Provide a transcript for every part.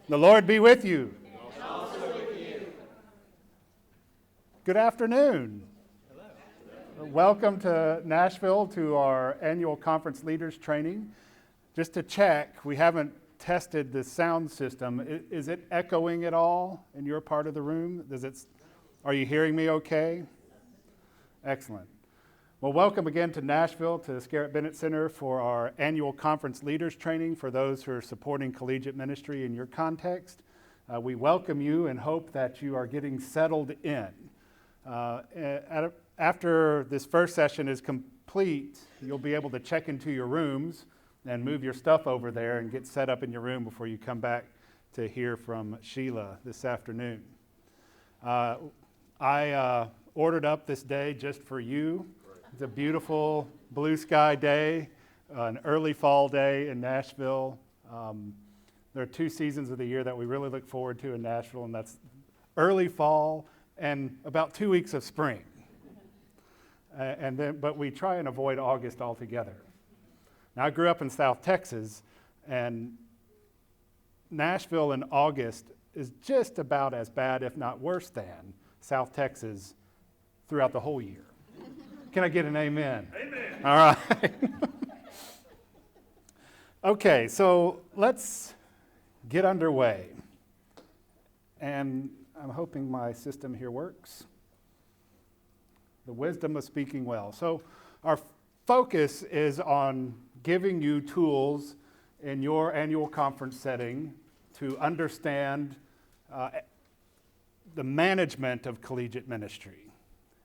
The Lord be with you. And also with you. Good afternoon. Hello. Welcome to Nashville to our annual conference leaders training. Just to check, we haven't tested the sound system. Is it echoing at all in your part of the room? Are you hearing me okay? Excellent. Well, welcome again to Nashville, to the Scarrett Bennett Center for our annual conference leaders training for those who are supporting Collegiate Ministry in your context. We welcome you and hope that you are getting settled in. After this first session is complete, you'll be able to check into your rooms and move your stuff over there and get set up in your room before you come back to hear from Sheila this afternoon. I ordered up this day just for you. It's a beautiful blue sky day, an early fall day in Nashville. There are two seasons of the year that we really look forward to in Nashville, and that's early fall and about 2 weeks of spring. But we try and avoid August altogether. Now, I grew up in South Texas, and Nashville in August is just about as bad, if not worse than, South Texas throughout the whole year. Can I get an amen? Amen. All right. Okay, so let's get underway. And I'm hoping my system here works. The wisdom of speaking well. So our focus is on giving you tools in your annual conference setting to understand the management of collegiate ministry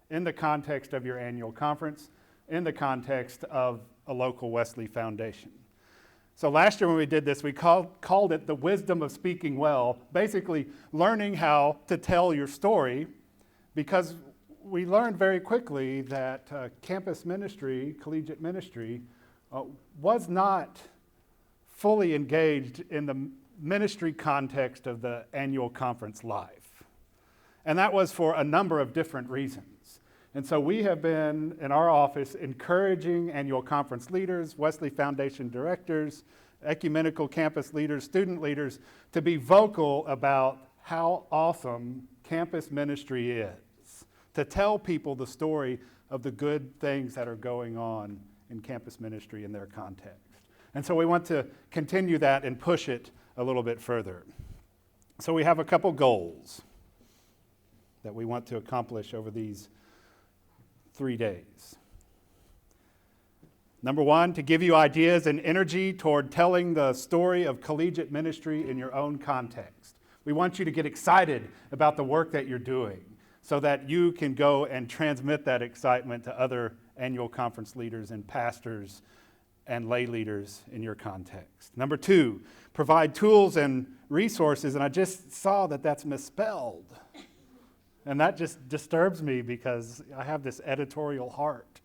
in the context of your annual conference, in the context of a local Wesley foundation. So last year when we did this, we called it the wisdom of speaking well, basically learning how to tell your story, because we learned very quickly that campus ministry, collegiate ministry, was not fully engaged in the ministry context of the annual conference life. And that was for a number of different reasons. And so we have been, in our office, encouraging annual conference leaders, Wesley Foundation directors, ecumenical campus leaders, student leaders, to be vocal about how awesome campus ministry is, to tell people the story of the good things that are going on in campus ministry in their context. And so we want to continue that and push it a little bit further. So we have a couple goals that we want to accomplish over these 3 days. Number one, to give you ideas and energy toward telling the story of collegiate ministry in your own context. We want you to get excited about the work that you're doing so that you can go and transmit that excitement to other annual conference leaders and pastors and lay leaders in your context. Number two, provide tools and resources, and I just saw that that's misspelled. And that just disturbs me because I have this editorial heart.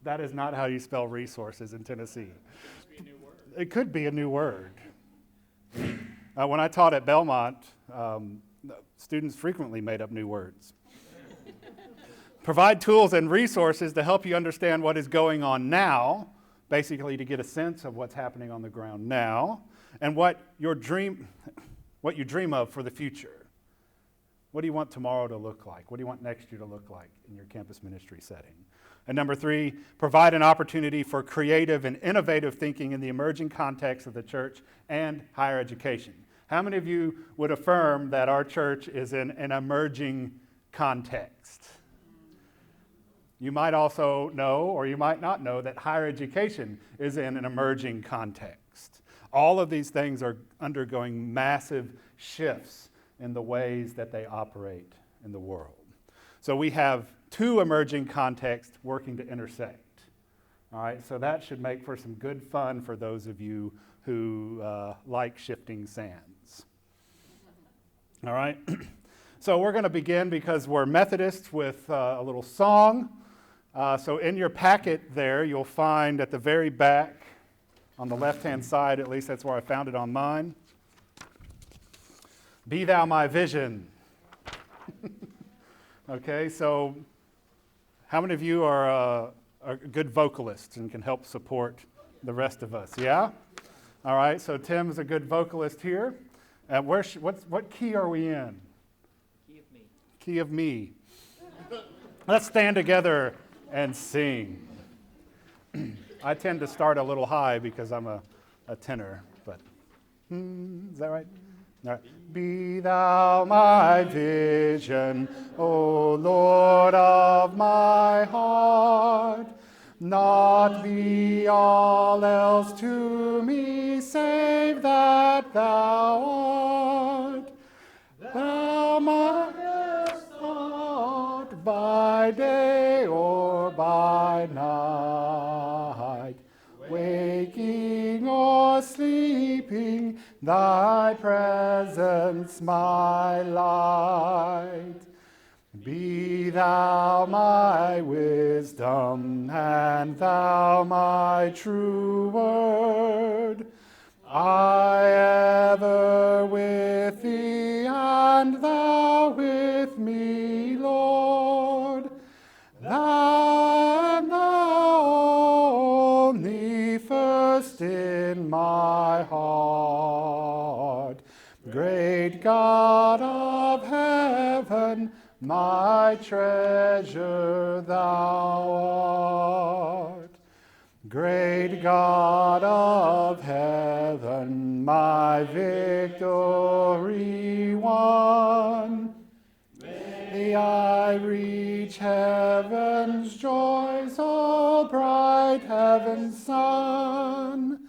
That is not how you spell resources in Tennessee. It could be a new word. When I taught at Belmont, students frequently made up new words. Provide tools and resources to help you understand what is going on now, basically to get a sense of what's happening on the ground now, and what you dream of for the future. What do you want tomorrow to look like? What do you want next year to look like in your campus ministry setting? And number three, provide an opportunity for creative and innovative thinking in the emerging context of the church and higher education. How many of you would affirm that our church is in an emerging context? You might also know, or you might not know, that higher education is in an emerging context. All of these things are undergoing massive shifts in the ways that they operate in the world. So we have two emerging contexts working to intersect. All right, so that should make for some good fun for those of you who like shifting sands. All right, so we're going to begin because we're Methodists with a little song. So in your packet there, you'll find at the very back, on the left-hand side, at least that's where I found it on mine, "Be Thou My Vision." Okay, so how many of you are good vocalists and can help support the rest of us? Yeah? All right, so Tim's a good vocalist here. What key are we in? Key of me. Key of me. Let's stand together and sing. I tend to start a little high because I'm a tenor, but is that right? All right. Be thou my vision, O Lord of my heart. Not be all else to me, save that thou art. Thou my thought by day or by night, waking or sleeping, thy presence my light. Be thou my wisdom, and thou my true word. I ever with thee, and thou with me, Lord. Thou and thou only first in my heart. Great God of heaven, my treasure thou art. Great God of heaven, my victory won. May I reach heaven's joys, all bright heaven's sun.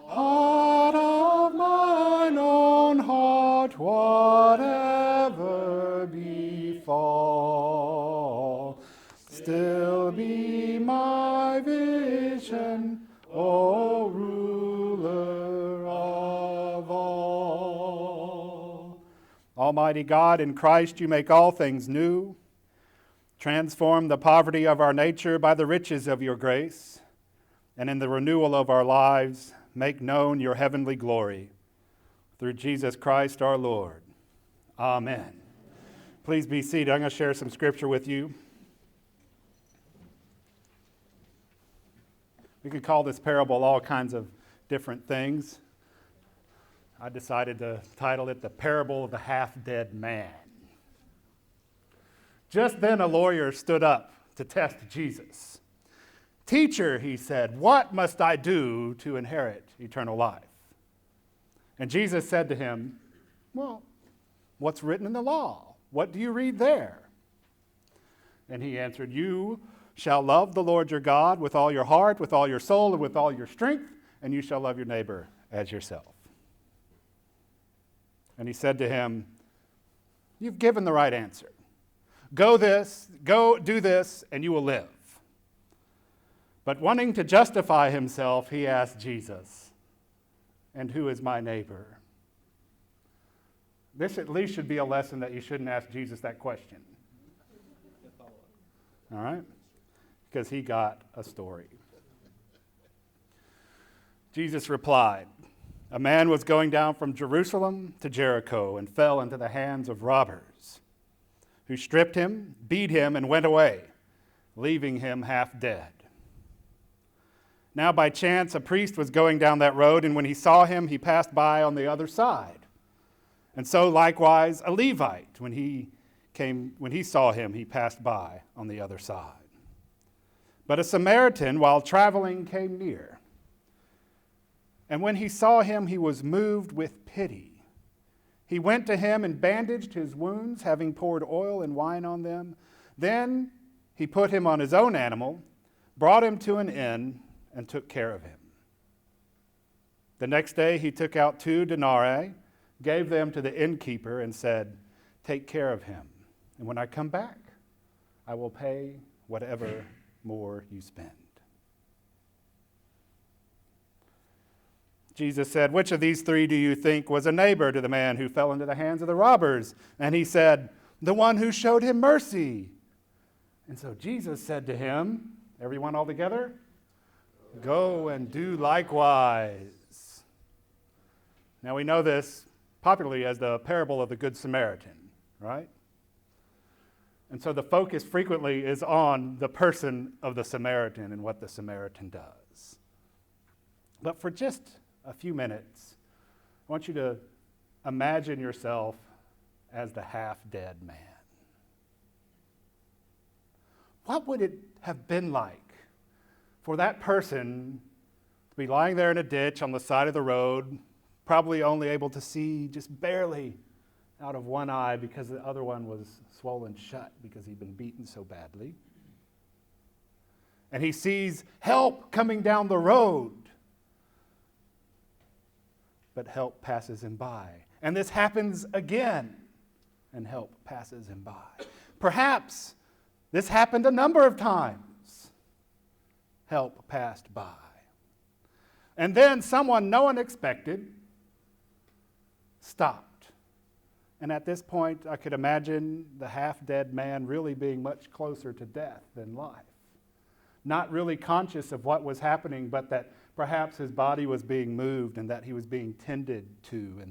Heart of mine own heart, whatever befall, still be my vision, O ruler of all. Almighty God, in Christ you make all things new. Transform the poverty of our nature by the riches of your grace, and in the renewal of our lives, make known your heavenly glory. Through Jesus Christ our Lord. Amen. Please be seated. I'm going to share some scripture with you. We could call this parable all kinds of different things. I decided to title it The Parable of the Half-Dead Man. Just then a lawyer stood up to test Jesus. Teacher, he said, what must I do to inherit eternal life? And Jesus said to him, well, what's written in the law? What do you read there? And he answered, you shall love the Lord your God with all your heart, with all your soul, and with all your strength, and you shall love your neighbor as yourself. And he said to him, you've given the right answer. Go do this, and you will live. But wanting to justify himself, he asked Jesus, and who is my neighbor? This at least should be a lesson that you shouldn't ask Jesus that question. All right? Because he got a story. Jesus replied, a man was going down from Jerusalem to Jericho and fell into the hands of robbers, who stripped him, beat him, and went away, leaving him half dead. Now by chance a priest was going down that road, and when he saw him, he passed by on the other side. And so likewise a Levite, when he saw him, he passed by on the other side. But a Samaritan, while traveling, came near. And when he saw him, he was moved with pity. He went to him and bandaged his wounds, having poured oil and wine on them. Then he put him on his own animal, brought him to an inn, and took care of him. The next day he took out 2 denarii, gave them to the innkeeper, and said, take care of him, and when I come back, I will pay whatever more you spend. Jesus said, which of these 3 do you think was a neighbor to the man who fell into the hands of the robbers? And he said, the one who showed him mercy. And so Jesus said to him, everyone all together, go and do likewise. Now we know this popularly as the parable of the Good Samaritan, right? And so the focus frequently is on the person of the Samaritan and what the Samaritan does. But for just a few minutes, I want you to imagine yourself as the half-dead man. What would it have been like for that person to be lying there in a ditch on the side of the road, probably only able to see just barely out of one eye because the other one was swollen shut because he'd been beaten so badly? And he sees help coming down the road, but help passes him by. And this happens again, and help passes him by. Perhaps this happened a number of times. Help passed by. And then someone no one expected stopped. And at this point, I could imagine the half-dead man really being much closer to death than life. Not really conscious of what was happening, but that perhaps his body was being moved and that he was being tended to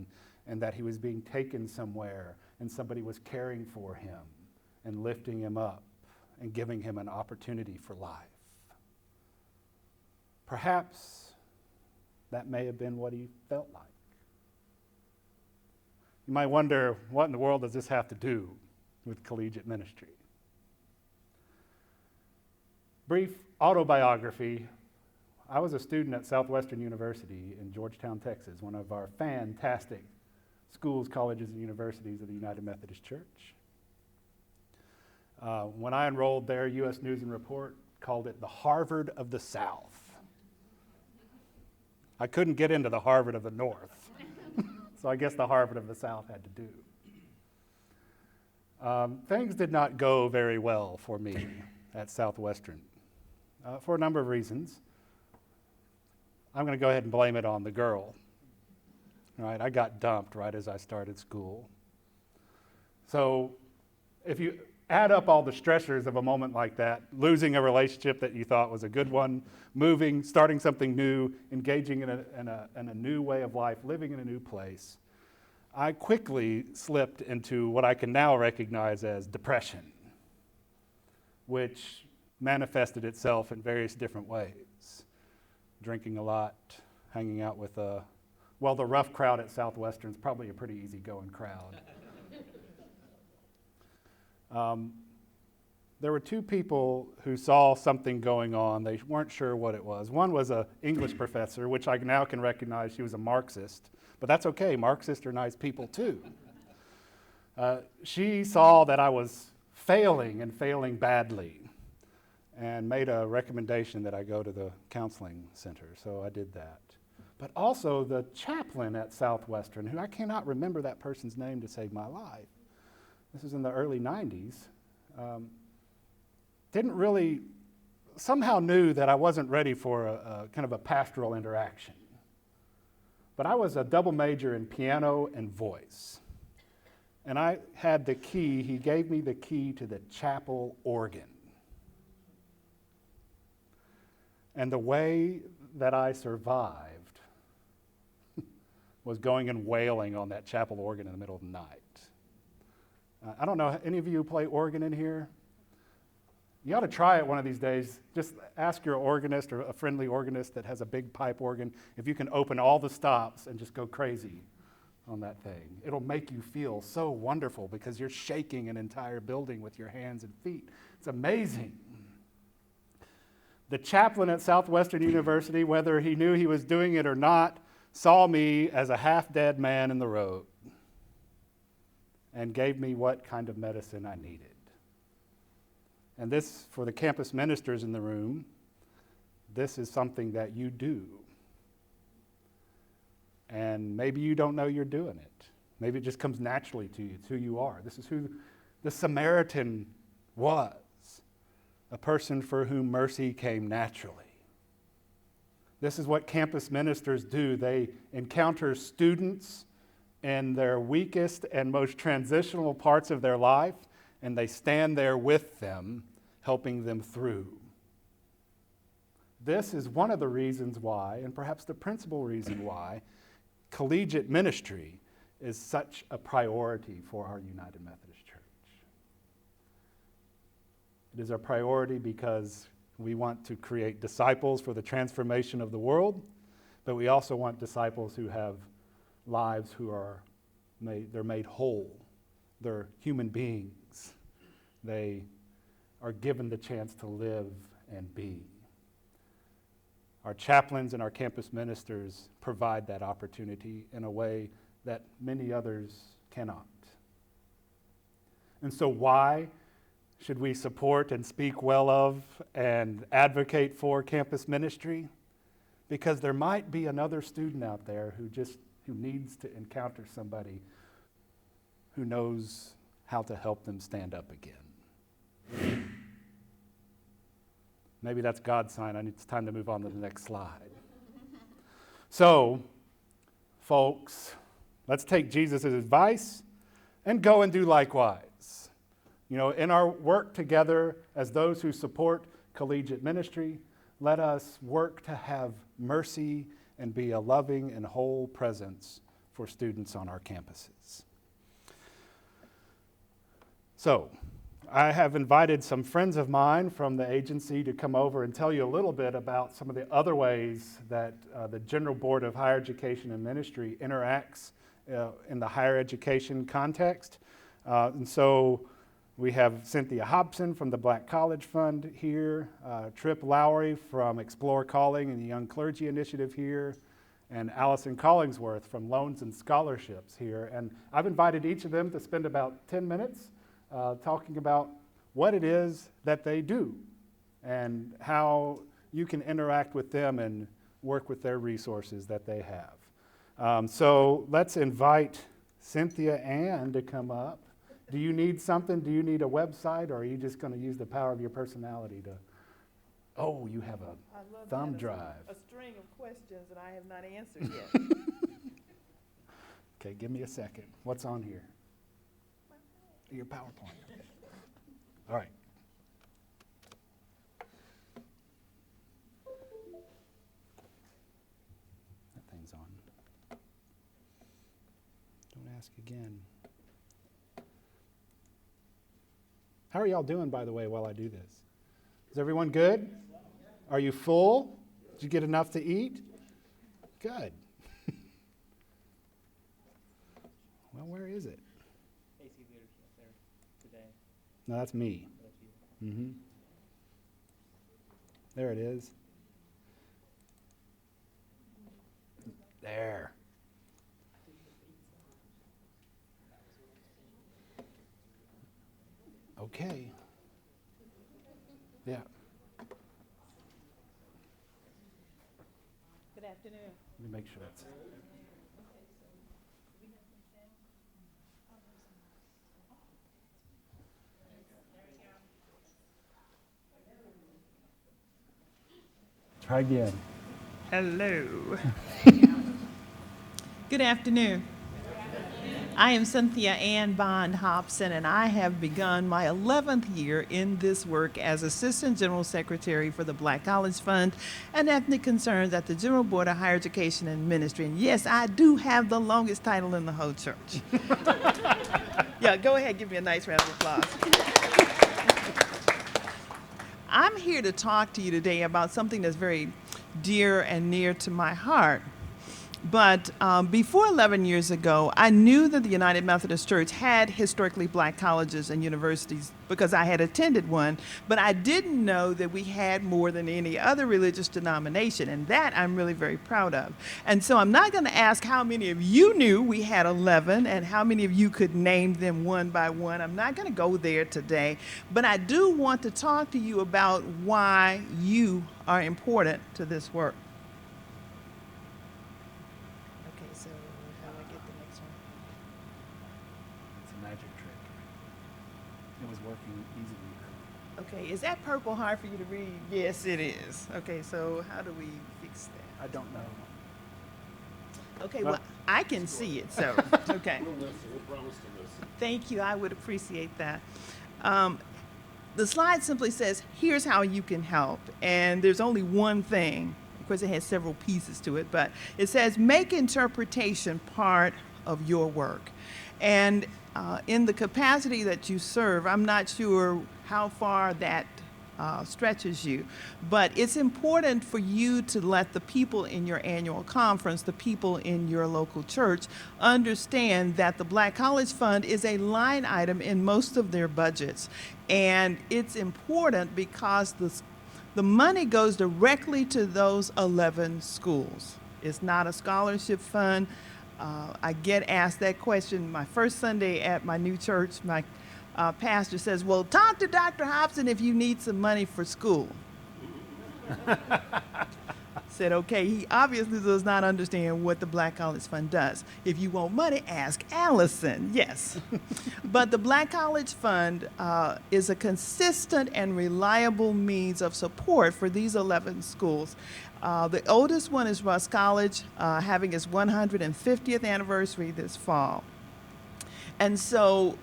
and that he was being taken somewhere and somebody was caring for him and lifting him up and giving him an opportunity for life. Perhaps that may have been what he felt like. You might wonder, what in the world does this have to do with collegiate ministry? Brief autobiography. I was a student at Southwestern University in Georgetown, Texas, one of our fantastic schools, colleges, and universities of the United Methodist Church. When I enrolled there, U.S. News and Report called it the Harvard of the South. I couldn't get into the Harvard of the North, so I guess the Harvard of the South had to do. Things did not go very well for me at Southwestern for a number of reasons. I'm going to go ahead and blame it on the girl. Right? I got dumped right as I started school. So if you add up all the stressors of a moment like that, losing a relationship that you thought was a good one, moving, starting something new, engaging in a new way of life, living in a new place, I quickly slipped into what I can now recognize as depression, which manifested itself in various different ways. Drinking a lot, hanging out with the rough crowd at Southwestern is probably a pretty easygoing crowd. There were two people who saw something going on. They weren't sure what it was. One was an English professor, which I now can recognize she was a Marxist, but that's okay. Marxists are nice people too. She saw that I was failing and failing badly and made a recommendation that I go to the counseling center, so I did that. But also the chaplain at Southwestern, who I cannot remember that person's name to save my life. This was in the early 90s. Didn't really, somehow knew that I wasn't ready for a kind of a pastoral interaction. But I was a double major in piano and voice. And I had the key, he gave me the key to the chapel organ. And the way that I survived was going and wailing on that chapel organ in the middle of the night. I don't know, any of you play organ in here? You ought to try it one of these days. Just ask your organist or a friendly organist that has a big pipe organ if you can open all the stops and just go crazy on that thing. It'll make you feel so wonderful because you're shaking an entire building with your hands and feet. It's amazing. The chaplain at Southwestern University, whether he knew he was doing it or not, saw me as a half-dead man in the road and gave me what kind of medicine I needed. And this, for the campus ministers in the room, this is something that you do. And maybe you don't know you're doing it. Maybe it just comes naturally to you. It's who you are. This is who the Samaritan was, a person for whom mercy came naturally. This is what campus ministers do. They encounter students in their weakest and most transitional parts of their life, and they stand there with them, helping them through. This is one of the reasons why, and perhaps the principal reason why, collegiate ministry is such a priority for our United Methodist Church. It is a priority because we want to create disciples for the transformation of the world, but we also want disciples who have lives who are they're made whole. They're human beings. They are given the chance to live and be. Our chaplains and our campus ministers provide that opportunity in a way that many others cannot. And so why should we support and speak well of and advocate for campus ministry? Because there might be another student out there who needs to encounter somebody who knows how to help them stand up again. Maybe that's God's sign. It's time to move on to the next slide. So, folks, let's take Jesus' advice and go and do likewise. You know, in our work together as those who support collegiate ministry, let us work to have mercy and be a loving and whole presence for students on our campuses. So, I have invited some friends of mine from the agency to come over and tell you a little bit about some of the other ways that the General Board of Higher Education and Ministry interacts in the higher education context. And so we have Cynthia Hobson from the Black College Fund here, Tripp Lowry from Explore Calling and the Young Clergy Initiative here, and Allison Collingsworth from Loans and Scholarships here. And I've invited each of them to spend about 10 minutes talking about what it is that they do and how you can interact with them and work with their resources that they have. So let's invite Cynthia Ann to come up. Do you need something? Do you need a website, or are you just going to use the power of your personality to, oh, you have a thumb drive. A string of questions that I have not answered yet. Okay, give me a second. What's on here? Your PowerPoint. All right. That thing's on. Don't ask again. How are y'all doing, by the way, while I do this? Is everyone good? Are you full? Did you get enough to eat? Good. Well, where is it? No, that's me. Mm-hmm. There it is. There. Okay. Yeah. Good afternoon. Let me make sure that's. Try again. Hello. Good afternoon. I am Cynthia Ann Bond Hobson, and I have begun my 11th year in this work as Assistant General Secretary for the Black College Fund and Ethnic Concerns at the General Board of Higher Education and Ministry. And yes, I do have the longest title in the whole church. Yeah, go ahead, give me a nice round of applause. I'm here to talk to you today about something that's very dear and near to my heart. But before 11 years ago, I knew that the United Methodist Church had historically black colleges and universities because I had attended one, but I didn't know that we had more than any other religious denomination, and that I'm really very proud of. And so I'm not going to ask how many of you knew we had 11 and how many of you could name them one by one. I'm not going to go there today, but I do want to talk to you about why you are important to this work. It was working easily. Okay, is that purple hard for you to read? Yes, it is. Okay, so how do we fix that? I don't know. Okay, well, I can see it, so, okay. Thank you, I would appreciate that. The slide simply says, here's how you can help, and there's only one thing. Of course, it has several pieces to it, but it says, make interpretation part of your work. And in the capacity that you serve, I'm not sure how far that stretches you. But it's important for you to let the people in your annual conference, the people in your local church, understand that the Black College Fund is a line item in most of their budgets. And it's important because the money goes directly to those 11 schools. It's not a scholarship fund. I get asked that question my first Sunday at my new church. My pastor says, well, talk to Dr. Hobson if you need some money for school. Said, okay, he obviously does not understand what the Black College Fund does. If you want money, ask Allison. Yes. But the Black College Fund is a consistent and reliable means of support for these 11 schools. The oldest one is Russ College, having its 150th anniversary this fall. And so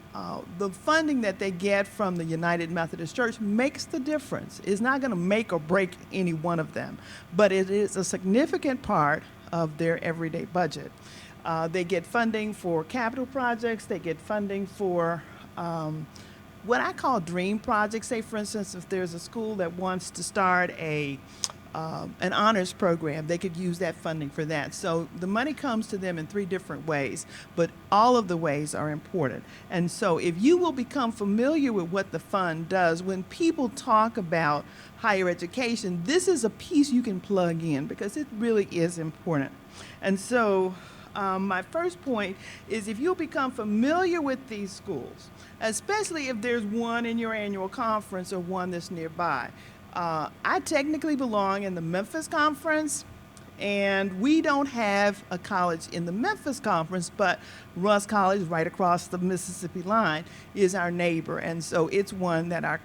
the funding that they get from the United Methodist Church makes the difference. It's not going to make or break any one of them, but it is a significant part of their everyday budget. They get funding for capital projects. They get funding for what I call dream projects. Say, for instance, if there's a school that wants to start an honors program, they could use that funding for that. So the money comes to them in 3 different ways, but all of the ways are important. And so if you will become familiar with what the fund does, when people talk about higher education, this is a piece you can plug in because it really is important. And so my first point is if you'll become familiar with these schools, especially if there's one in your annual conference or one that's nearby. I technically belong in the Memphis Conference, and we don't have a college in the Memphis Conference, but Russ College, right across the Mississippi line, is our neighbor, and so it's one that our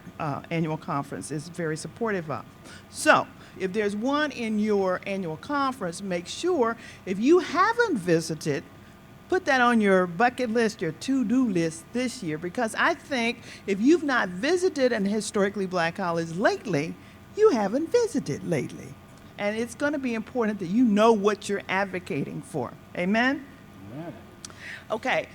annual conference is very supportive of. So if there's one in your annual conference, make sure if you haven't visited, put that on your bucket list, your to-do list this year, because I think if you've not visited an historically Black college lately, you haven't visited lately. And it's going to be important that you know what you're advocating for. Amen? Amen. Okay.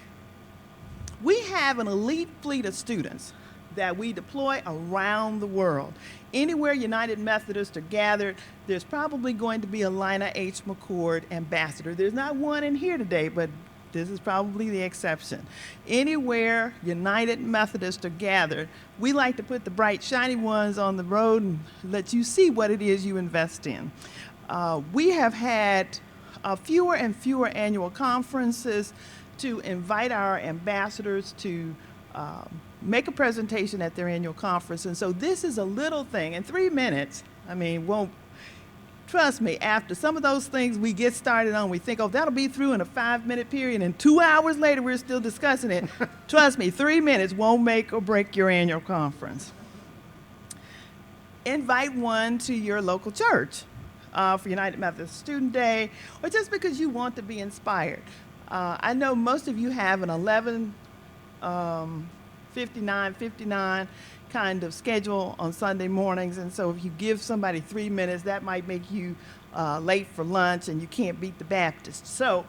We have an elite fleet of students that we deploy around the world. Anywhere United Methodists are gathered, there's probably going to be a Lina H. McCord ambassador. There's not one in here today, but this is probably the exception. Anywhere United Methodists are gathered, we like to put the bright, shiny ones on the road and let you see what it is you invest in. We have had fewer and fewer annual conferences to invite our ambassadors to make a presentation at their annual conference. And so this is a little thing. In 3 minutes, trust me, after some of those things we get started on, we think, oh, that'll be through in a 5-minute period, and 2 hours later we're still discussing it. Trust me, 3 minutes won't make or break your annual conference. Invite one to your local church for United Methodist Student Day, or just because you want to be inspired. I know most of you have an 11:59 kind of schedule on Sunday mornings, and so if you give somebody 3 minutes, that might make you late for lunch and you can't beat the Baptists. So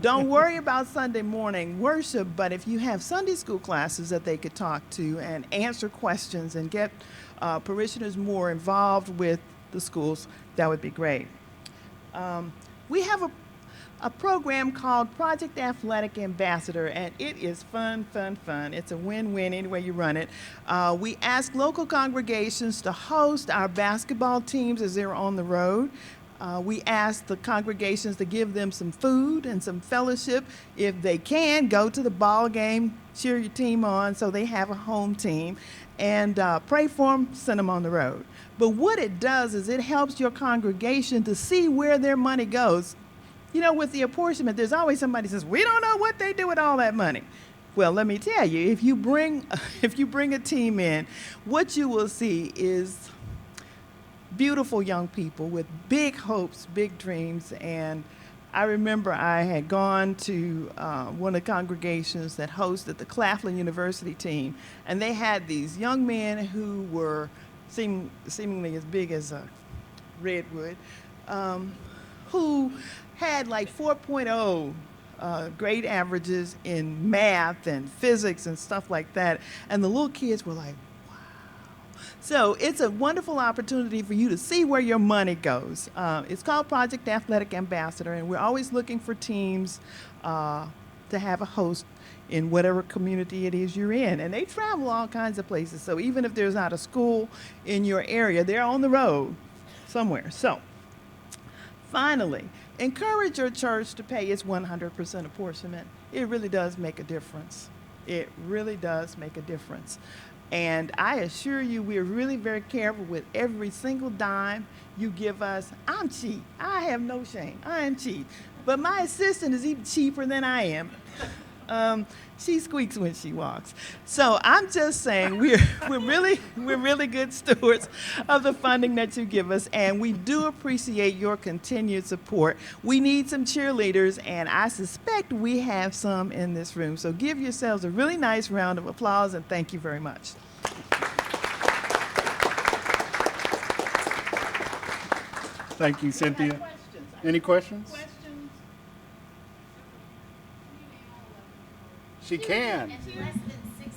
don't worry about Sunday morning worship, but if you have Sunday school classes that they could talk to and answer questions and get parishioners more involved with the schools, that would be great. We have a program called Project Athletic Ambassador, and it is fun. It's a win-win any way you run it. We ask local congregations to host our basketball teams as they're on the road. We ask the congregations to give them some food and some fellowship. If they can, go to the ball game, cheer your team on so they have a home team, and pray for them, send them on the road. But what it does is it helps your congregation to see where their money goes. You know, with the apportionment, there's always somebody who says, we don't know what they do with all that money. Well, let me tell you, if you bring a team in, what you will see is beautiful young people with big hopes, big dreams. And I remember I had gone to one of the congregations that hosted the Claflin University team, and they had these young men who were seemingly as big as a redwood, who had like 4.0 grade averages in math and physics and stuff like that. And the little kids were like, wow. So it's a wonderful opportunity for you to see where your money goes. It's called Project Athletic Ambassador, and we're always looking for teams to have a host in whatever community it is you're in. And they travel all kinds of places. So even if there's not a school in your area, they're on the road somewhere. So finally, encourage your church to pay its 100% apportionment. It really does make a difference. It really does make a difference. And I assure you, we're really very careful with every single dime you give us. I'm cheap. I have no shame. I am cheap. But my assistant is even cheaper than I am. She squeaks when she walks. So I'm just saying we're really good stewards of the funding that you give us, and we do appreciate your continued support. We need some cheerleaders, and I suspect we have some in this room. So give yourselves a really nice round of applause, and thank you very much. Thank you, Cynthia. Any questions? She can. Less than 60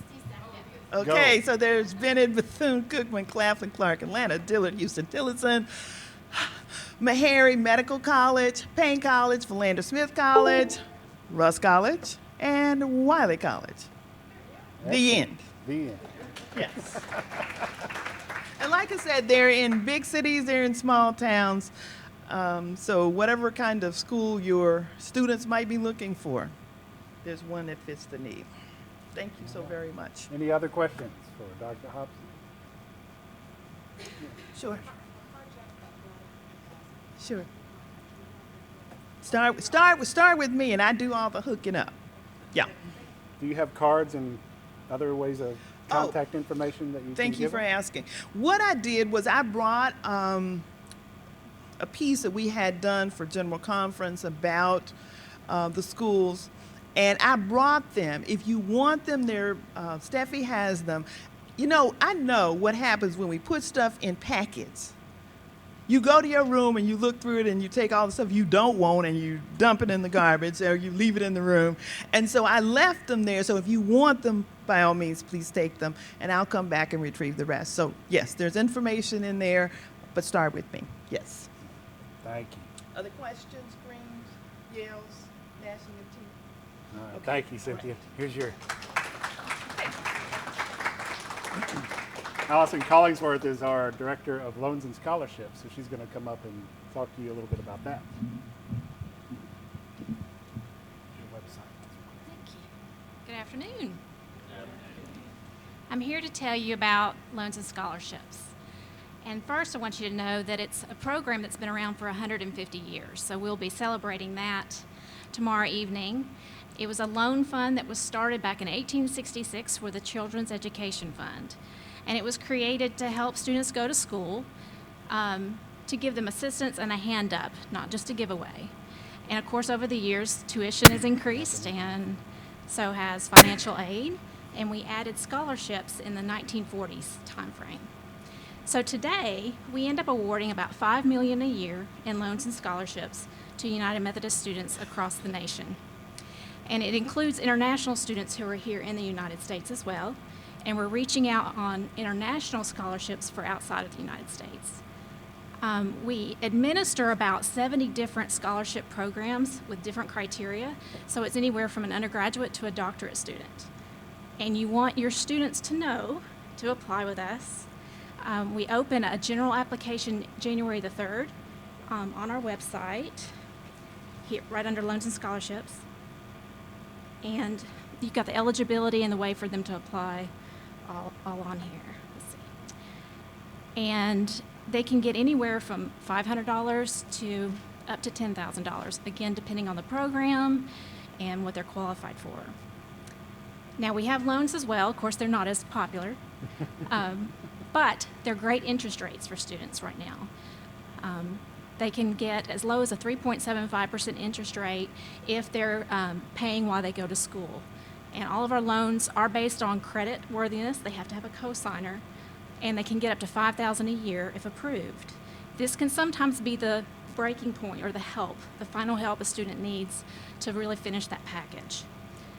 seconds. Okay, Go. so there's Bennett, Bethune, Cookman, Claflin, Clark, Atlanta, Dillard, Houston, Tillotson, Meharry Medical College, Payne College, Philander Smith College, Russ College, and Wiley College. The end. The end. Yes. And like I said, they're in big cities, they're in small towns. So whatever kind of school your students might be looking for, there's one that fits the need. Thank you so very much. Any other questions for Dr. Hobson? Sure. Sure. Start with me, and I do all the hooking up. Yeah. Do you have cards and other ways of contact information that you can Thank you give for them? asking. What I did was I brought a piece that we had done for General Conference about the schools, and I brought them. If you want them, Steffi has them. You know, I know what happens when we put stuff in packets. You go to your room and you look through it and you take all the stuff you don't want and you dump it in the garbage or you leave it in the room. And so I left them there. So if you want them, by all means, please take them and I'll come back and retrieve the rest. So yes, there's information in there, but start with me. Yes. Thank you. Other questions, screams, yells, gnashing of teeth? All right, Okay. Thank you, Cynthia. Here's your. Allison Collingsworth is our Director of Loans and Scholarships, so she's going to come up and talk to you a little bit about that. Your website. Thank you. Good afternoon. I'm here to tell you about loans and scholarships. And first, I want you to know that it's a program that's been around for 150 years. So we'll be celebrating that tomorrow evening. It was a loan fund that was started back in 1866 for the Children's Education Fund. And it was created to help students go to school, to give them assistance and a hand up, not just a giveaway. And of course, over the years, tuition has increased and so has financial aid. And we added scholarships in the 1940s timeframe. So today, we end up awarding about $5 million a year in loans and scholarships to United Methodist students across the nation. And it includes international students who are here in the United States as well. And we're reaching out on international scholarships for outside of the United States. We administer about 70 different scholarship programs with different criteria. So it's anywhere from an undergraduate to a doctorate student. And you want your students to know to apply with us. We open a general application January the 3rd on our website, here right under Loans and Scholarships. And you've got the eligibility and the way for them to apply all on here. Let's see. And they can get anywhere from $500 to up to $10,000, again, depending on the program and what they're qualified for. Now, we have loans as well. Of course, they're not as popular, but they're great interest rates for students right now. They can get as low as a 3.75% interest rate if they're paying while they go to school. And all of our loans are based on credit worthiness. They have to have a cosigner, and they can get up to $5,000 a year if approved. This can sometimes be the breaking point or the final help a student needs to really finish that package.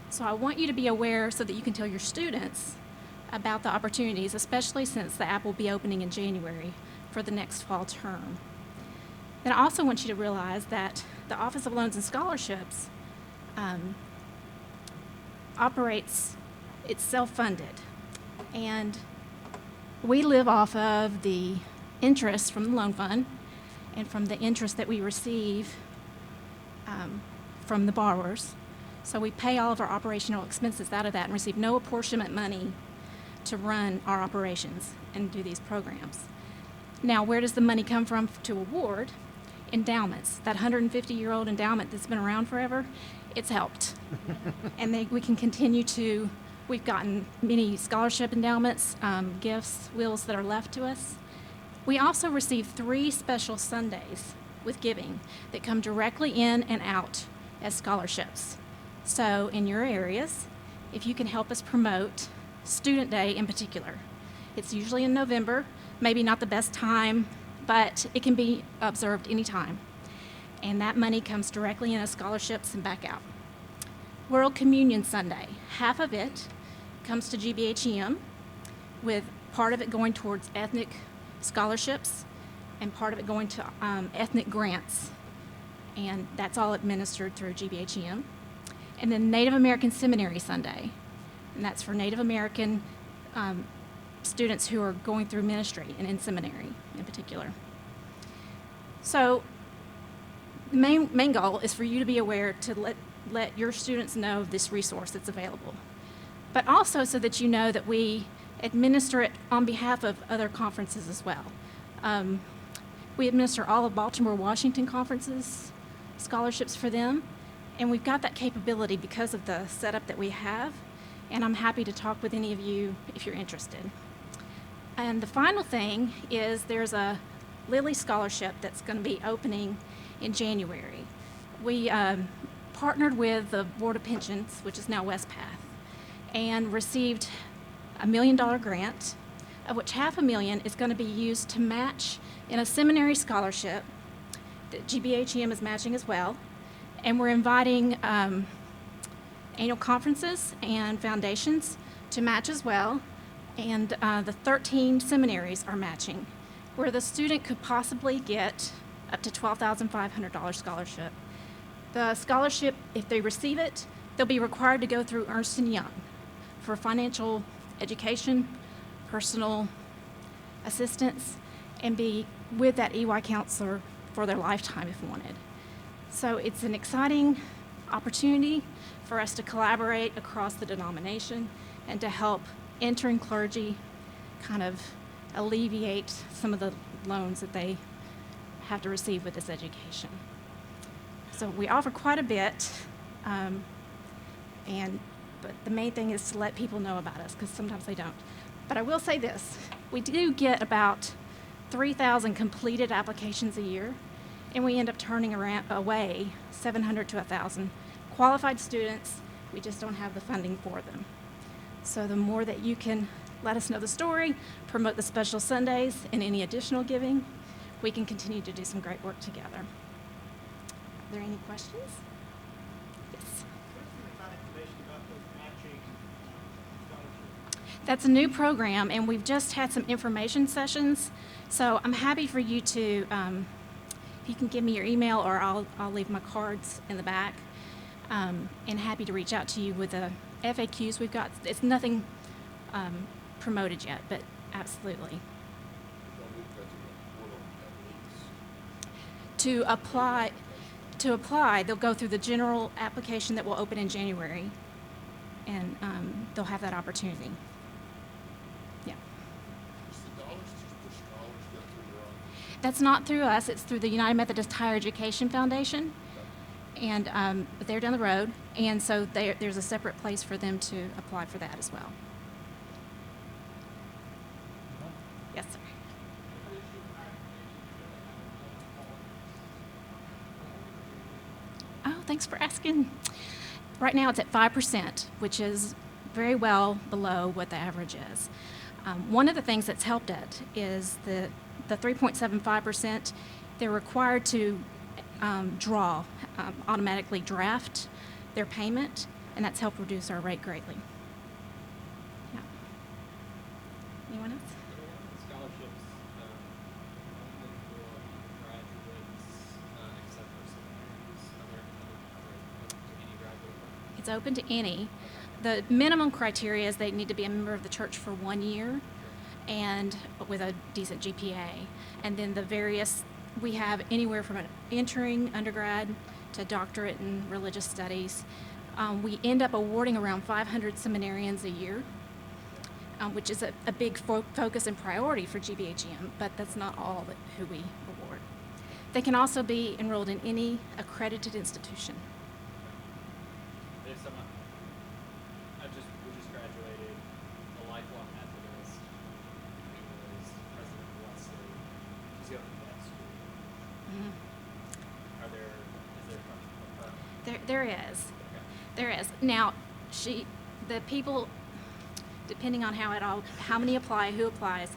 So I want you to be aware so that you can tell your students about the opportunities, especially since the app will be opening in January for the next fall term. Then I also want you to realize that the Office of Loans and Scholarships it's self-funded. And we live off of the interest from the loan fund and from the interest that we receive from the borrowers. So we pay all of our operational expenses out of that and receive no apportionment money to run our operations and do these programs. Now, where does the money come from to award? Endowments. That 150-year-old endowment that's been around forever, it's helped. And we can continue to, we've gotten many scholarship endowments, gifts, wills that are left to us. We also receive 3 special Sundays with giving that come directly in and out as scholarships. So in your areas, if you can help us promote Student Day in particular, it's usually in November, maybe not the best time, but it can be observed anytime. And that money comes directly in as scholarships and back out. World Communion Sunday, half of it comes to GBHEM, with part of it going towards ethnic scholarships and part of it going to ethnic grants. And that's all administered through GBHEM. And then Native American Seminary Sunday, and that's for Native American students who are going through ministry and in seminary in particular. So the main goal is for you to be aware to let your students know this resource that's available, but also so that you know that we administer it on behalf of other conferences as well. We administer all of Baltimore, Washington conferences, scholarships for them, and we've got that capability because of the setup that we have, and I'm happy to talk with any of you if you're interested. And the final thing is there's a Lilly Scholarship that's going to be opening in January. We partnered with the Board of Pensions, which is now WestPath, and received $1 million grant, of which $500,000 is going to be used to match in a seminary scholarship that GBHEM is matching as well. And we're inviting annual conferences and foundations to match as well. And the 13 seminaries are matching, where the student could possibly get up to $12,500 scholarship. The scholarship, if they receive it, they'll be required to go through Ernst & Young for financial education, personal assistance, and be with that EY counselor for their lifetime if wanted. So it's an exciting opportunity for us to collaborate across the denomination and to help entering clergy kind of alleviate some of the loans that they have to receive with this education. So we offer quite a bit, but the main thing is to let people know about us, because sometimes they don't. But I will say this, we do get about 3,000 completed applications a year, and we end up turning away 700 to 1,000 qualified students. We just don't have the funding for them. So the more that you can let us know the story, promote the special Sundays, and any additional giving, we can continue to do some great work together. Are there any questions? Yes. That's a new program, and we've just had some information sessions. So I'm happy for you to, if you can give me your email, or I'll leave my cards in the back, and happy to reach out to you with the FAQs we've got. It's nothing promoted yet, but absolutely. To apply, they'll go through the general application that will open in January, and they'll have that opportunity. Yeah. That's not through us. It's through the United Methodist Higher Education Foundation, and they're down the road, and so there's a separate place for them to apply for that as well. Yes, sir. Oh, thanks for asking. Right now it's at 5%, which is very well below what the average is. One of the things that's helped it is the 3.75%, they're required to automatically draft their payment, and that's helped reduce our rate greatly. Yeah. It's open to any. The minimum criteria is they need to be a member of the church for 1 year and with a decent GPA. And then we have anywhere from an entering undergrad to doctorate in religious studies. We end up awarding around 500 seminarians a year, which is a big focus and priority for GBHM, but that's not all who we award. They can also be enrolled in any accredited institution. There's someone, we just graduated, a lifelong Methodist, who was president of Wesley. She's going to that school. Mhm. Is there a There is. Okay. There is. Now, the people, depending on how many apply, who applies,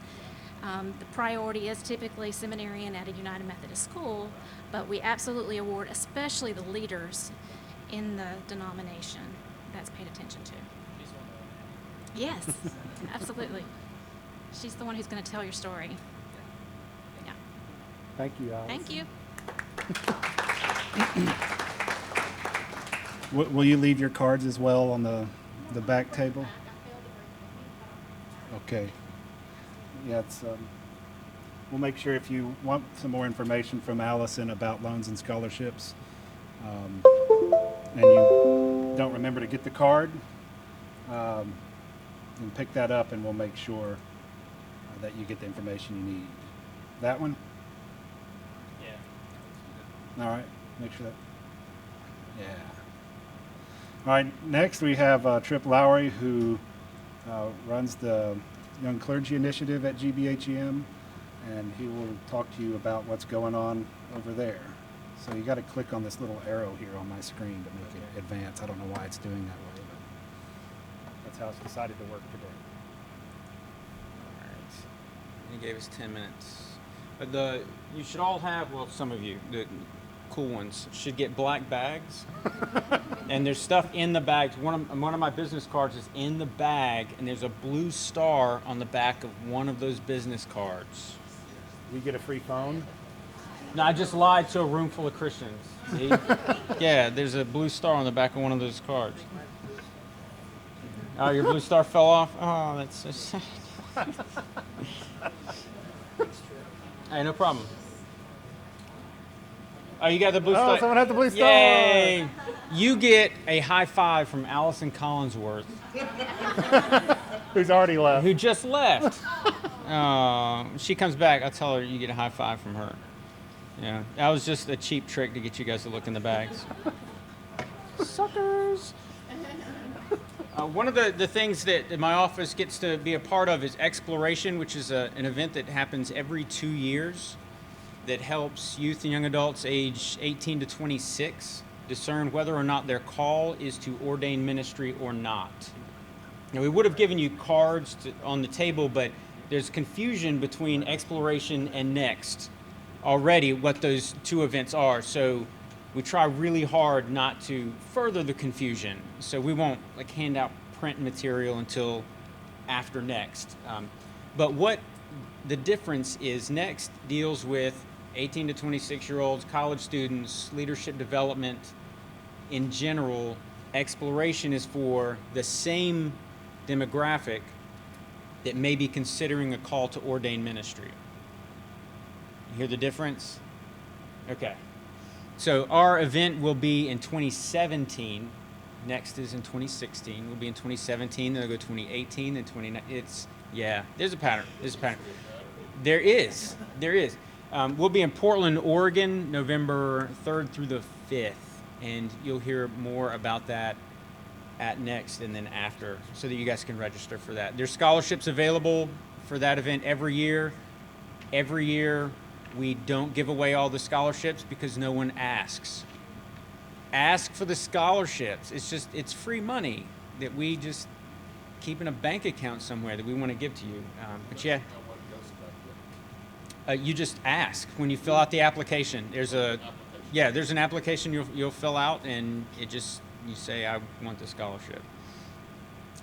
the priority is typically seminarian at a United Methodist school, but we absolutely award, especially the leaders in the denomination, that's paid attention to. She's one of them. Yes, absolutely. She's the one who's going to tell your story. Yeah. Thank you, Alice. Thank you. Will you leave your cards as well on the back table? Okay. Yeah, we'll make sure if you want some more information from Allison about loans and scholarships, and you don't remember to get the card, then pick that up and we'll make sure that you get the information you need. That one? Yeah. All right, make sure that, yeah. All right, next we have Trip Lowry, who runs the Young Clergy Initiative at GBHEM, and he will talk to you about what's going on over there. So you got to click on this little arrow here on my screen to make it advance. I don't know why it's doing that way, but that's how it's decided to work today. All right. He gave us 10 minutes. You should all have, well, some of you, the cool ones, should get black bags. And there's stuff in the bags. One of my business cards is in the bag, and there's a blue star on the back of one of those business cards. We get a free phone. No, I just lied to a room full of Christians. See? Yeah, there's a blue star on the back of one of those cards. Oh, your blue star fell off? Oh, that's so sad. Hey, no problem. Oh, you got the blue star? Oh, someone had the blue star. Yay! You get a high five from Allison Collinsworth, Who's already left. who just left. She comes back, I'll tell her you get a high five from her. Yeah, that was just a cheap trick to get you guys to look in the bags. Suckers! One of the things that my office gets to be a part of is Exploration, which is an event that happens every 2 years that helps youth and young adults age 18 to 26 discern whether or not their call is to ordain ministry or not. Now, we would have given you cards on the table, but there's confusion between Exploration and Next already, what those two events are. So we try really hard not to further the confusion. So we won't hand out print material until after Next. But what the difference is, Next deals with 18 to 26-year-olds, college students, leadership development in general. Exploration is for the same demographic that may be considering a call to ordain ministry. You hear the difference? Okay. So our event will be in 2017. Next is in 2016. We'll be in 2017. Then they'll go 2018 and 2019. There's a pattern. There is. We'll be in Portland, Oregon, November 3rd through the 5th. And you'll hear more about that at Next and then after, so that you guys can register for that. There's scholarships available for that event every year. Every year, we don't give away all the scholarships because no one asks. Ask for the scholarships. It's free money that we just keep in a bank account somewhere that we want to give to you. You just ask when you fill out the application. There's an application you'll fill out, and you say, I want the scholarship.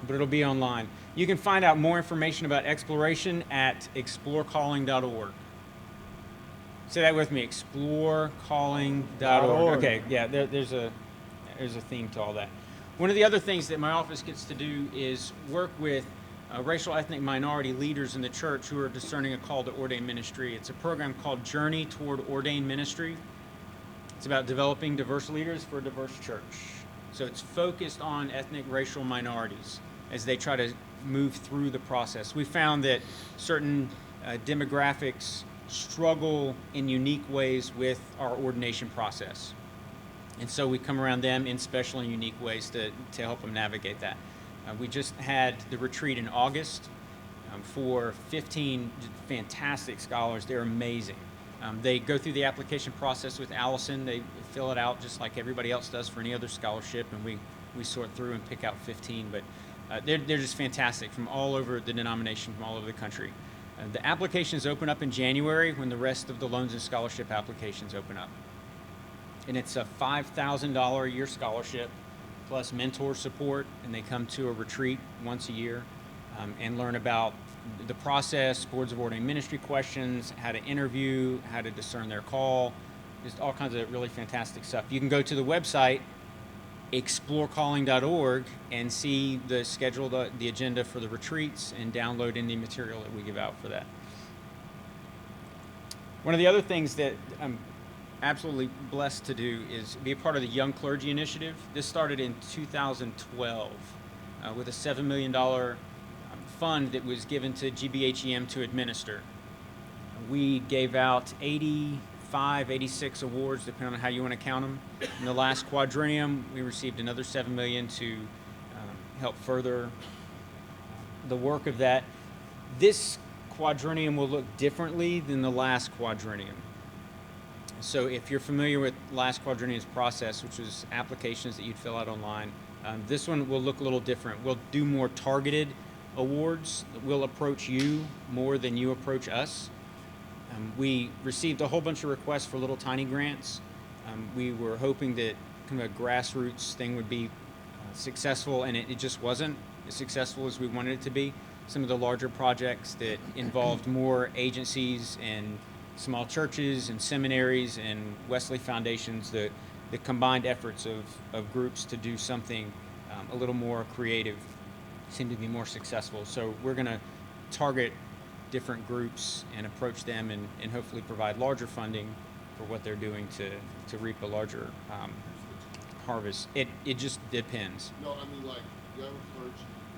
But it'll be online. You can find out more information about Exploration at explorecalling.org. Say that with me, explorecalling.org. Okay, yeah, there's a theme to all that. One of the other things that my office gets to do is work with racial ethnic minority leaders in the church who are discerning a call to ordained ministry. It's a program called Journey Toward Ordained Ministry. It's about developing diverse leaders for a diverse church. So it's focused on ethnic racial minorities as they try to move through the process. We found that certain demographics struggle in unique ways with our ordination process. And so we come around them in special and unique ways to help them navigate that. We just had the retreat in August for 15 fantastic scholars. They're amazing. They go through the application process with Allison. They fill it out just like everybody else does for any other scholarship, and we sort through and pick out 15. But they're just fantastic from all over the denomination, from all over the country. The applications open up in January when the rest of the loans and scholarship applications open up. And it's a $5,000 a year scholarship plus mentor support, and they come to a retreat once a year and learn about the process, boards of ordained ministry questions, how to interview, how to discern their call, just all kinds of really fantastic stuff. You can go to the website, explorecalling.org, and see the schedule, the agenda for the retreats, and download any material that we give out for that. One of the other things that I'm absolutely blessed to do is be a part of the Young Clergy Initiative. This started in 2012 with a $7 million fund that was given to GBHEM to administer. We gave out 85, 86 awards, depending on how you want to count them. In the last quadrennium, we received another $7 million to help further the work of that. This quadrennium will look differently than the last quadrennium. So if you're familiar with last quadrennium's process, which was applications that you'd fill out online, this one will look a little different. We'll do more targeted awards. We'll approach you more than you approach us. We received a whole bunch of requests for little tiny grants. We were hoping that kind of a grassroots thing would be successful, and it just wasn't as successful as we wanted it to be. Some of the larger projects that involved more agencies and small churches and seminaries and Wesley foundations, the combined efforts of groups to do something a little more creative seem to be more successful. So we're going to target different groups and approach them and hopefully provide larger funding for what they're doing to reap a larger harvest. It just depends. No, I mean like young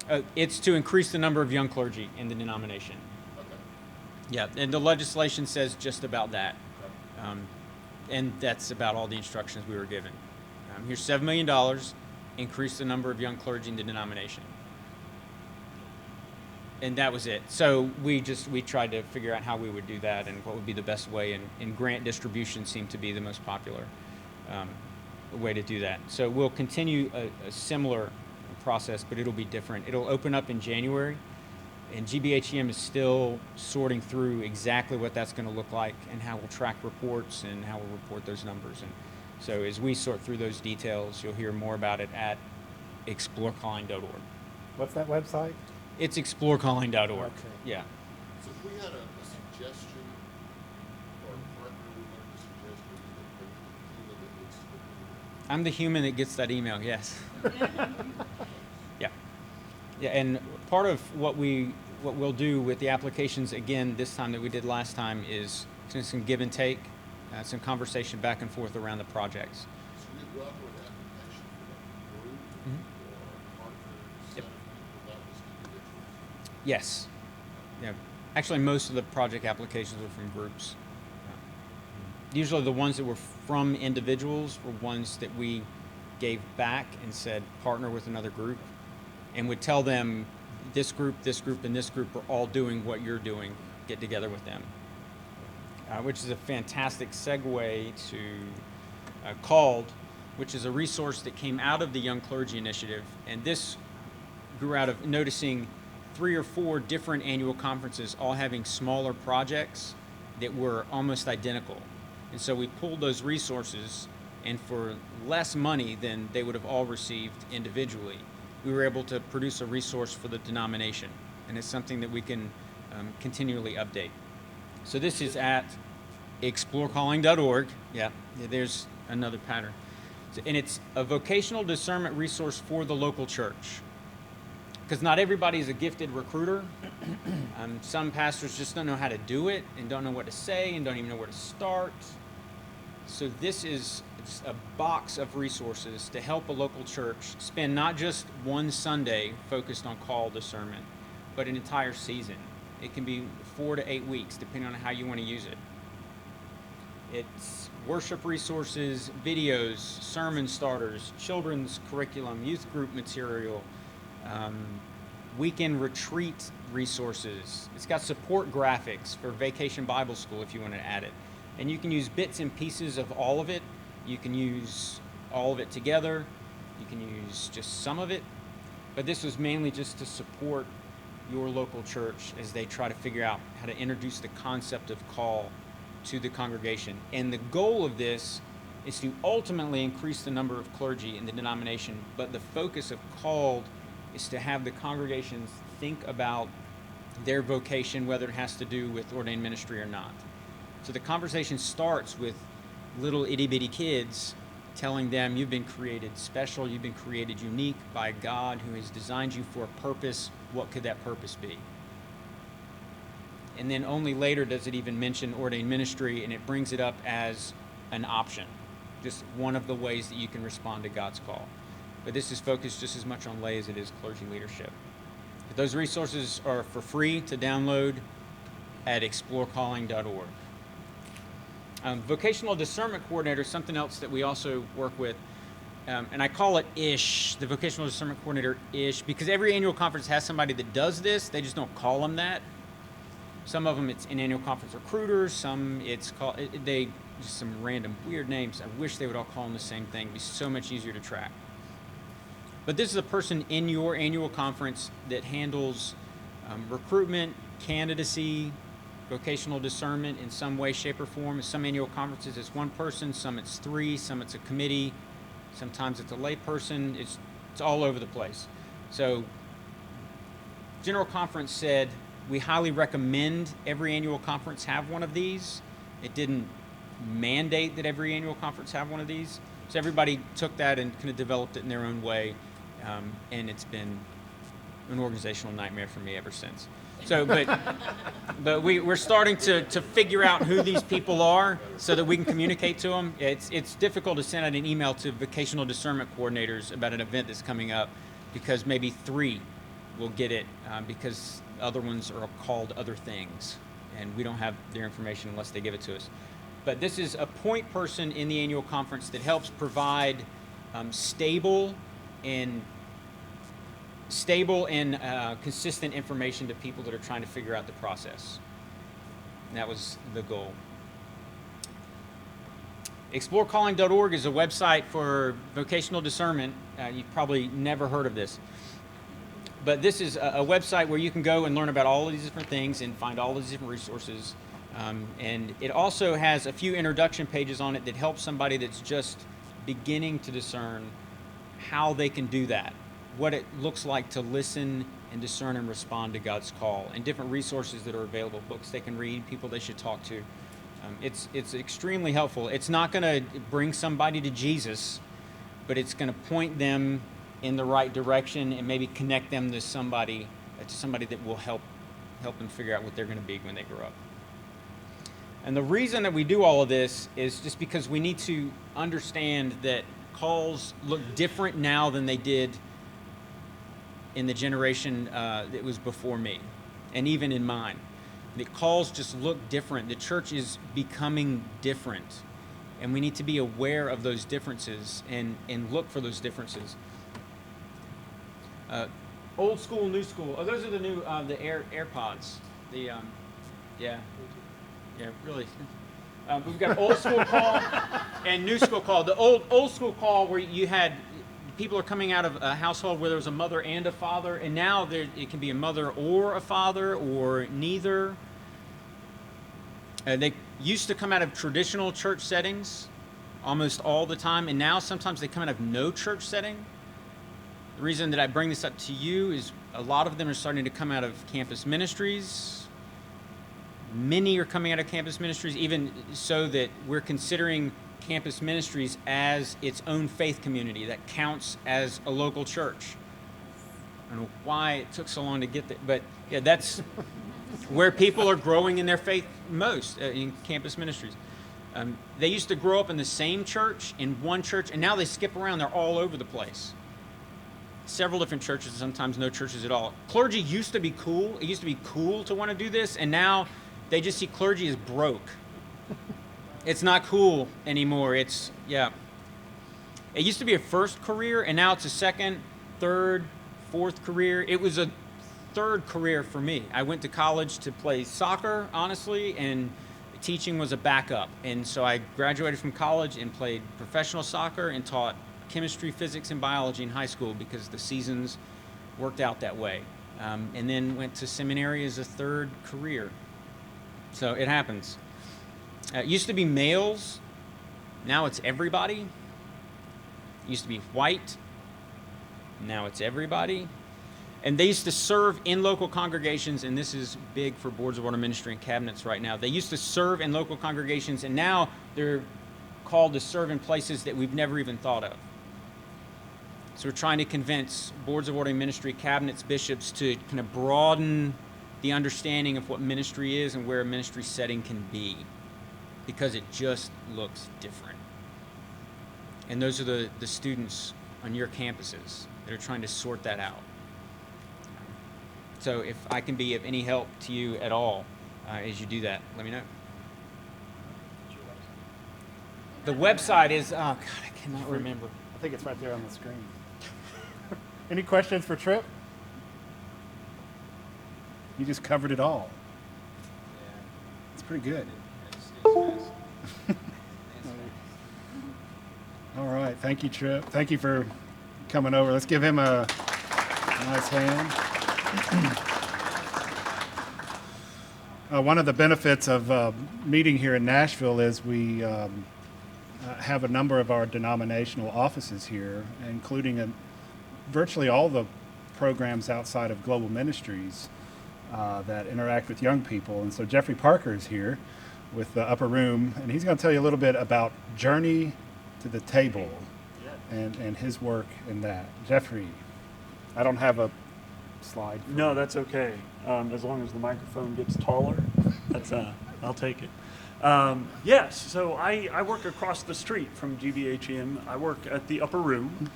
clergy. It's to increase the number of young clergy in the denomination. Okay. Yeah, and the legislation says just about that. And that's about all the instructions we were given. Here's $7 million, increase the number of young clergy in the denomination. And that was it. So we tried to figure out how we would do that and what would be the best way, and grant distribution seemed to be the most popular way to do that. So we'll continue a similar process, but it'll be different. It'll open up in January, and GBHEM is still sorting through exactly what that's going to look like and how we'll track reports and how we'll report those numbers. And so as we sort through those details, you'll hear more about it at explorecalling.org. What's that website? It's explorecalling.org. Okay. Yeah. So if we had a suggestion or a partner we wanted to suggest, we could bring to the human that I'm the human that gets that email, yes. Yeah. Yeah, and part of what we'll do with the applications again this time that we did last time is some give and take, some conversation back and forth around the projects. So we welcome an application for a group or a partner set of people that was individuals. Yes. Yeah. Actually, most of the project applications were from groups. Usually the ones that were from individuals were ones that we gave back and said partner with another group, and would tell them this group, and this group are all doing what you're doing. Get together with them. Which is a fantastic segue to Called, which is a resource that came out of the Young Clergy Initiative. And this grew out of noticing 3 or 4 different annual conferences all having smaller projects that were almost identical. And so we pulled those resources, and for less money than they would have all received individually, we were able to produce a resource for the denomination. And it's something that we can continually update. So this is at explorecalling.org. Yeah, there's another pattern. And it's a vocational discernment resource for the local church. Because not everybody is a gifted recruiter. Some pastors just don't know how to do it and don't know what to say and don't even know where to start. So this is just a box of resources to help a local church spend not just one Sunday focused on call discernment, but an entire season. It can be 4 to 8 weeks, depending on how you want to use it. It's worship resources, videos, sermon starters, children's curriculum, youth group material, weekend retreat resources. It's got support graphics for Vacation Bible School if you want to add it. And you can use bits and pieces of all of it. You can use all of it together. You can use just some of it. But this was mainly just to support your local church as they try to figure out how to introduce the concept of call to the congregation. And the goal of this is to ultimately increase the number of clergy in the denomination, but the focus of called is to have the congregations think about their vocation, whether it has to do with ordained ministry or not. So the conversation starts with little itty-bitty kids telling them you've been created special, you've been created unique by God who has designed you for a purpose. What could that purpose be? And then only later does it even mention ordained ministry, and it brings it up as an option, just one of the ways that you can respond to God's call. But this is focused just as much on lay as it is clergy leadership. But those resources are for free to download at explorecalling.org. Vocational discernment coordinator is something else that we also work with. And I call it ISH, the vocational discernment coordinator ISH, because every annual conference has somebody that does this. They just don't call them that. Some of them it's an annual conference recruiters. Some it's called, just some random weird names. I wish they would all call them the same thing. It'd be so much easier to track. But this is a person in your annual conference that handles recruitment, candidacy, vocational discernment in some way, shape, or form. In some annual conferences, it's one person. Some it's 3. Some it's a committee. Sometimes it's a lay person. It's all over the place. So General Conference said, we highly recommend every annual conference have one of these. It didn't mandate that every annual conference have one of these. So everybody took that and kind of developed it in their own way. And it's been an organizational nightmare for me ever since. So, but we're starting to figure out who these people are so that we can communicate to them. It's difficult to send out an email to vocational discernment coordinators about an event that's coming up because maybe 3 will get it because other ones are called other things, and we don't have their information unless they give it to us. But this is a point person in the annual conference that helps provide stable and consistent information to people that are trying to figure out the process. And that was the goal. ExploreCalling.org is a website for vocational discernment. You've probably never heard of this. But this is a website where you can go and learn about all of these different things and find all of these different resources. And it also has a few introduction pages on it that help somebody that's just beginning to discern how they can do that, what it looks like to listen and discern and respond to God's call, and different resources that are available, books they can read, people they should talk to. It's extremely helpful. It's not going to bring somebody to Jesus, but it's going to point them in the right direction and maybe connect them to somebody that will help them figure out what they're going to be when they grow up. And the reason that we do all of this is just because we need to understand that calls look different now than they did in the generation that was before me, and even in mine. The calls just look different. The church is becoming different, and we need to be aware of those differences and look for those differences. Old school, new school. Oh, those are the new the AirPods. Really. We've got old school call and new school call. The old school call where you had people are coming out of a household where there was a mother and a father, and now it can be a mother or a father or neither. They used to come out of traditional church settings almost all the time, and now sometimes they come out of no church setting. The reason that I bring this up to you is a lot of them are starting to come out of campus ministries. Many are coming out of campus ministries, even so that we're considering Campus Ministries as its own faith community that counts as a local church. I don't know why it took so long to get there, but yeah, that's where people are growing in their faith most, in Campus Ministries. They used to grow up in the same church, in one church, and now they skip around. They're all over the place. Several different churches, sometimes no churches at all. Clergy used to be cool. It used to be cool to want to do this, and now they just see clergy as broke. It's not cool anymore. It used to be a first career, and now it's a second, third, fourth career. It was a third career for me. I went to college to play soccer, honestly, and teaching was a backup. And so I graduated from college and played professional soccer and taught chemistry, physics, and biology in high school because the seasons worked out that way. And then went to seminary as a third career. So it happens. It used to be males. Now it's everybody. It used to be white. Now it's everybody. And they used to serve in local congregations, and this is big for boards of order ministry and cabinets right now. They used to serve in local congregations, and now they're called to serve in places that we've never even thought of. So we're trying to convince boards of order ministry, cabinets, bishops to kind of broaden the understanding of what ministry is and where a ministry setting can be, because it just looks different. And those are the students on your campuses that are trying to sort that out. So if I can be of any help to you at all as you do that, let me know. The website is, oh God, I cannot remember. I think it's right there on the screen. Any questions for Tripp? You just covered it all. It's pretty good. All right, thank you, Tripp. Thank you for coming over. Let's give him a nice hand. One of the benefits of meeting here in Nashville is we have a number of our denominational offices here, including virtually all the programs outside of Global Ministries that interact with young people. And so Jeffrey Parker is here with the Upper Room, and he's going to tell you a little bit about Journey to the Table and his work in that. Jeffrey, I don't have a slide. No, that's okay. As long as the microphone gets taller, that's I'll take it. Yes, so I work across the street from GBHM. I work at the Upper Room.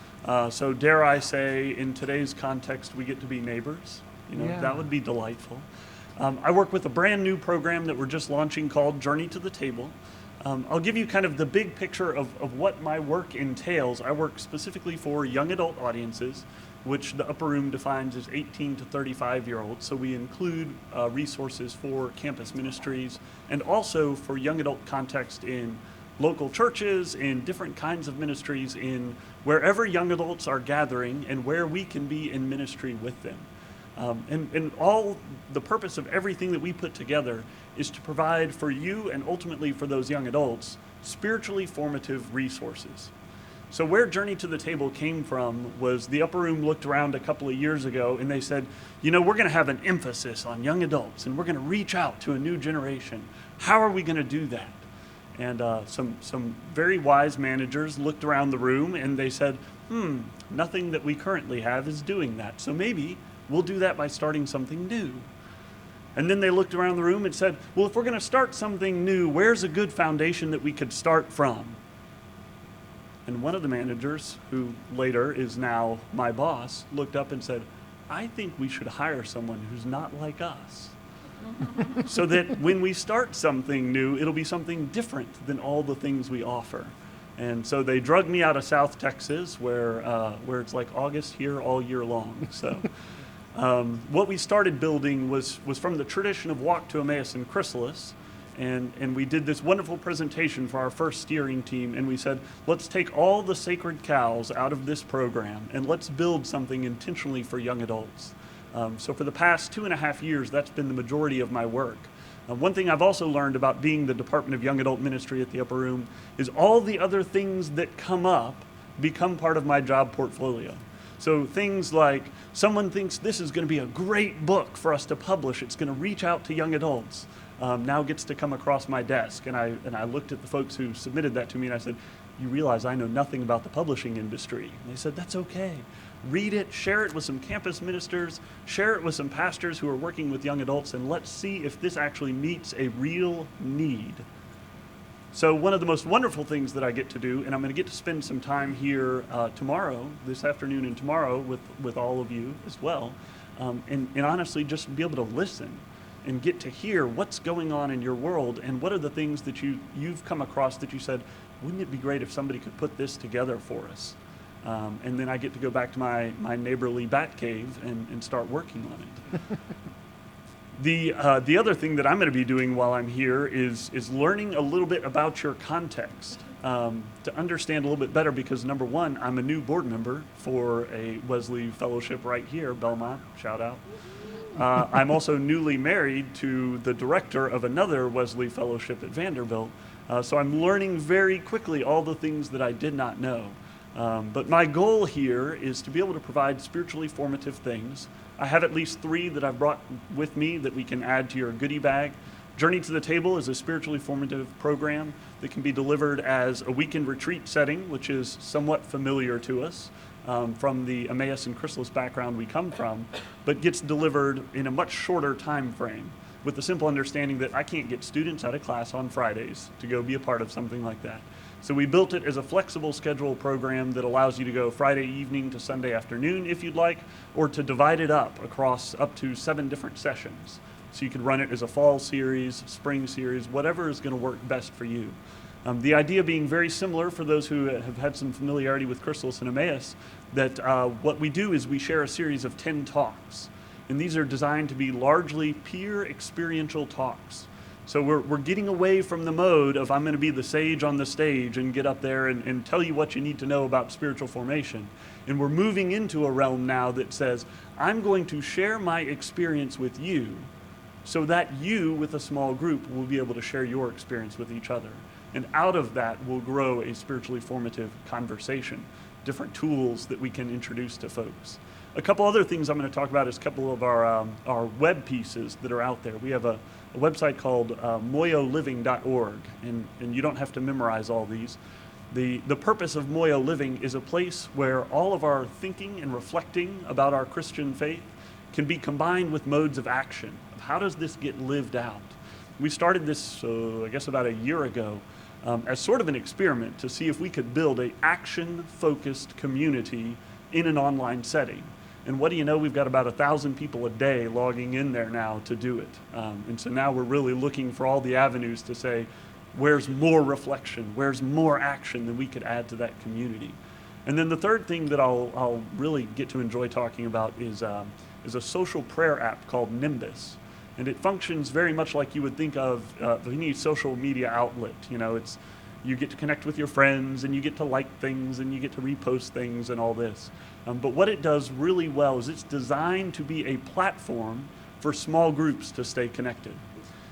So dare I say, in today's context, we get to be neighbors. You know, that would be delightful. I work with a brand new program that we're just launching called Journey to the Table. I'll give you kind of the big picture of what my work entails. I work specifically for young adult audiences, which the Upper Room defines as 18 to 35-year-olds. So we include resources for campus ministries and also for young adult context in local churches, in different kinds of ministries, in wherever young adults are gathering and where we can be in ministry with them. And all the purpose of everything that we put together is to provide for you and ultimately for those young adults spiritually formative resources. So where Journey to the Table came from was the Upper Room looked around a couple of years ago and they said, you know, we're going to have an emphasis on young adults and we're going to reach out to a new generation. How are we going to do that? And some very wise managers looked around the room and they said, nothing that we currently have is doing that. So maybe we'll do that by starting something new. And then they looked around the room and said, well, if we're going to start something new, where's a good foundation that we could start from? And one of the managers, who later is now my boss, looked up and said, I think we should hire someone who's not like us. So that when we start something new, it'll be something different than all the things we offer. And so they drugged me out of South Texas, where it's like August here all year long. So what we started building was from the tradition of Walk to Emmaus and Chrysalis. And we did this wonderful presentation for our first steering team, and we said, let's take all the sacred cows out of this program and let's build something intentionally for young adults. So for the past 2.5 years, that's been the majority of my work. One thing I've also learned about being the Department of Young Adult Ministry at the Upper Room is all the other things that come up become part of my job portfolio. So things like someone thinks this is going to be a great book for us to publish. It's going to reach out to young adults. now gets to come across my desk. And I looked at the folks who submitted that to me and I said, you realize I know nothing about the publishing industry. And they said, that's okay. Read it, share it with some campus ministers, share it with some pastors who are working with young adults, and let's see if this actually meets a real need. So one of the most wonderful things that I get to do, and I'm going to get to spend some time here tomorrow, this afternoon and tomorrow with all of you as well, and honestly just be able to listen and get to hear what's going on in your world and what are the things that you've come across that you said, wouldn't it be great if somebody could put this together for us? And then I get to go back to my neighborly bat cave and start working on it. The other thing that I'm going to be doing while I'm here is learning a little bit about your context to understand a little bit better, because number one, I'm a new board member for a Wesley fellowship right here, Belmont, shout out. I'm also newly married to the director of another Wesley fellowship at Vanderbilt, so I'm learning very quickly all the things that I did not know. But my goal here is to be able to provide spiritually formative things. I have at least 3 that I've brought with me that we can add to your goodie bag. Journey to the Table is a spiritually formative program that can be delivered as a weekend retreat setting, which is somewhat familiar to us from the Emmaus and Chrysalis background we come from, but gets delivered in a much shorter time frame with the simple understanding that I can't get students out of class on Fridays to go be a part of something like that. So we built it as a flexible schedule program that allows you to go Friday evening to Sunday afternoon if you'd like, or to divide it up across up to 7 different sessions. So you could run it as a fall series, spring series, whatever is going to work best for you. The idea being very similar for those who have had some familiarity with Chrysalis and Emmaus, that what we do is we share a series of 10 talks. And these are designed to be largely peer experiential talks. So we're getting away from the mode of I'm going to be the sage on the stage and get up there and tell you what you need to know about spiritual formation. And we're moving into a realm now that says, I'm going to share my experience with you so that you, with a small group, will be able to share your experience with each other. And out of that will grow a spiritually formative conversation, different tools that we can introduce to folks. A couple other things I'm going to talk about is a couple of our web pieces that are out there. We have a website called moyoliving.org, and you don't have to memorize all these. The purpose of Moyo Living is a place where all of our thinking and reflecting about our Christian faith can be combined with modes of action. How does this get lived out? We started this, I guess, about a year ago as sort of an experiment to see if we could build an action-focused community in an online setting. And what do you know, we've got about 1,000 people a day logging in there now to do it. And so now we're really looking for all the avenues to say, where's more reflection, where's more action that we could add to that community. And then the third thing that I'll really get to enjoy talking about is a social prayer app called Nimbus. And it functions very much like you would think of any social media outlet. You know, you get to connect with your friends, and you get to like things, and you get to repost things and all this. But what it does really well is it's designed to be a platform for small groups to stay connected.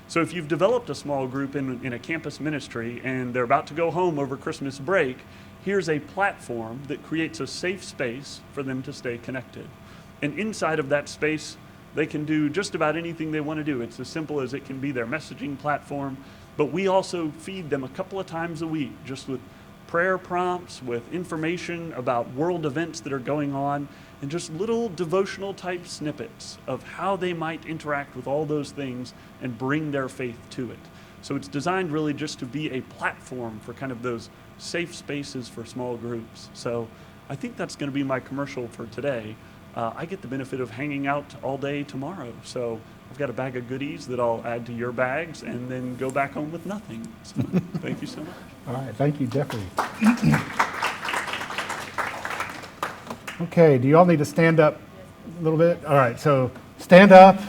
So if you've developed a small group in a campus ministry and they're about to go home over Christmas break, here's a platform that creates a safe space for them to stay connected. And inside of that space, they can do just about anything they want to do. It's as simple as it can be their messaging platform, but we also feed them a couple of times a week just with prayer prompts, with information about world events that are going on, and just little devotional type snippets of how they might interact with all those things and bring their faith to it. So it's designed really just to be a platform for kind of those safe spaces for small groups. So I think that's going to be my commercial for today. I get the benefit of hanging out all day tomorrow. So I've got a bag of goodies that I'll add to your bags and then go back home with nothing. So thank you so much. All right, thank you, Jeffrey. Okay, do you all need to stand up a little bit? All right, so stand up.